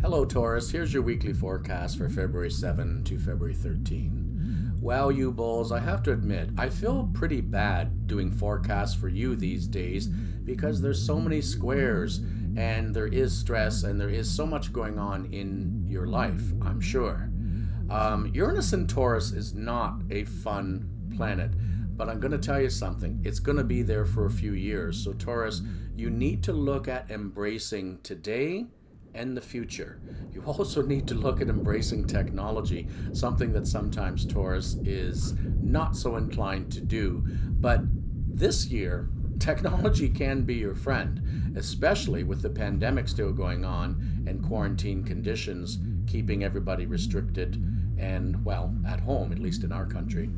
Hello, Taurus. Here's your weekly forecast for February 7 to February 13. Well, you bulls, I have to admit, I feel pretty bad doing forecasts for you these days because there's so many squares and there is stress and there is so much going on in your life, I'm sure. Uranus in Taurus is not a fun planet, but I'm going to tell you something. It's going to be there for a few years. So, Taurus, you need to look at embracing today and the future. You also need to look at embracing technology, something that sometimes Taurus is not so inclined to do. But this year, technology can be your friend, especially with the pandemic still going on and quarantine conditions keeping everybody restricted and, well, at home, at least in our country.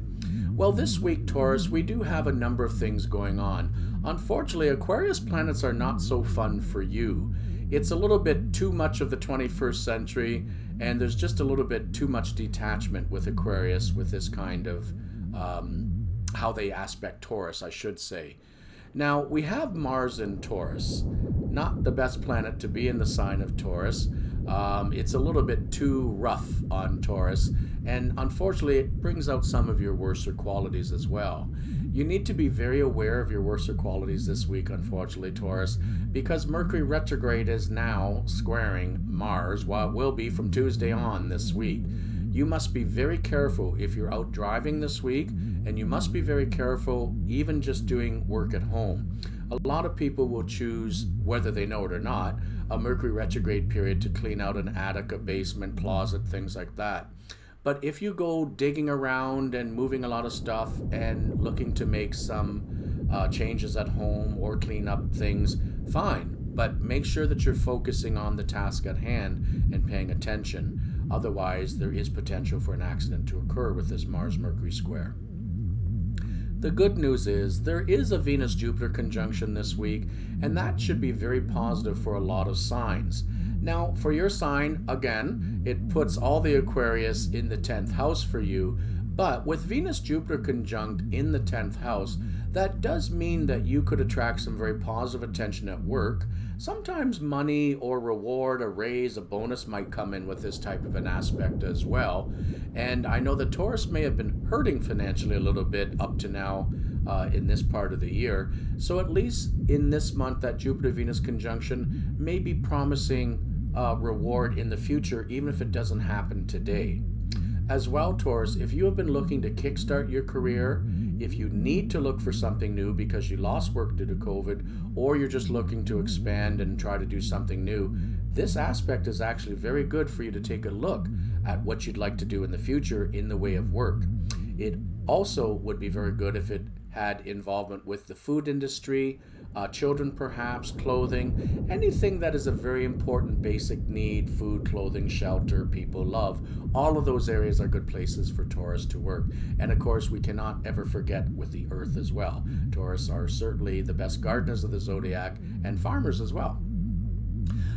Well, this week, Taurus, we do have a number of things going on. Unfortunately, Aquarius planets are not so fun for you. It's a little bit too much of the 21st century, and there's just a little bit too much detachment with Aquarius, with this kind of how they aspect Taurus, I should say. Now, we have Mars in Taurus, not the best planet to be in the sign of Taurus. It's a little bit too rough on Taurus, and unfortunately, it brings out some of your worser qualities as well. You need to be very aware of your worser qualities this week, unfortunately, Taurus, because Mercury retrograde is now squaring Mars, while it will be from Tuesday on this week. You must be very careful if you're out driving this week, and you must be very careful even just doing work at home. A lot of people will choose, whether they know it or not, a Mercury retrograde period to clean out an attic, a basement, closet, things like that. But if you go digging around and moving a lot of stuff and looking to make some changes at home or clean up things, fine. But make sure that you're focusing on the task at hand and paying attention. Otherwise, there is potential for an accident to occur with this Mars-Mercury square. The good news is there is a Venus-Jupiter conjunction this week, and that should be very positive for a lot of signs. Now, for your sign, again, it puts all the Aquarius in the 10th house for you, but with Venus-Jupiter conjunct in the 10th house, that does mean that you could attract some very positive attention at work. Sometimes money or reward, a raise, a bonus might come in with this type of an aspect as well. And I know that Taurus may have been hurting financially a little bit up to now in this part of the year. So at least in this month, that Jupiter-Venus conjunction may be promising reward in the future, even if it doesn't happen today. As well, Taurus, if you have been looking to kickstart your career, if you need to look for something new because you lost work due to COVID, or you're just looking to expand and try to do something new, this aspect is actually very good for you to take a look at what you'd like to do in the future in the way of work. It also would be very good if it had involvement with the food industry, children perhaps, clothing, anything that is a very important basic need, food, clothing, shelter, people love. All of those areas are good places for Taurus to work. And of course, we cannot ever forget with the earth as well. Taurus are certainly the best gardeners of the zodiac and farmers as well.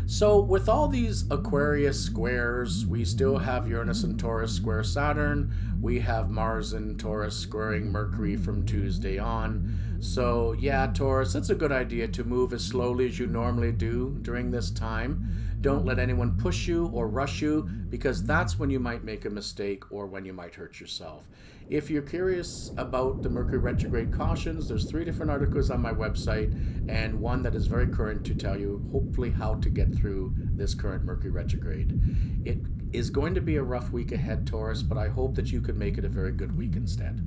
So with all these Aquarius squares, we still have Uranus and Taurus square Saturn. We have Mars and Taurus squaring Mercury from Tuesday on. So yeah, Taurus, it's a good idea to move as slowly as you normally do during this time. Don't let anyone push you or rush you, because that's when you might make a mistake or when you might hurt yourself. If you're curious about the Mercury retrograde cautions, there's 3 different articles on my website and one that is very current to tell you hopefully how to get through this current Mercury retrograde. It is going to be a rough week ahead, Taurus, but I hope that you could make it a very good week instead.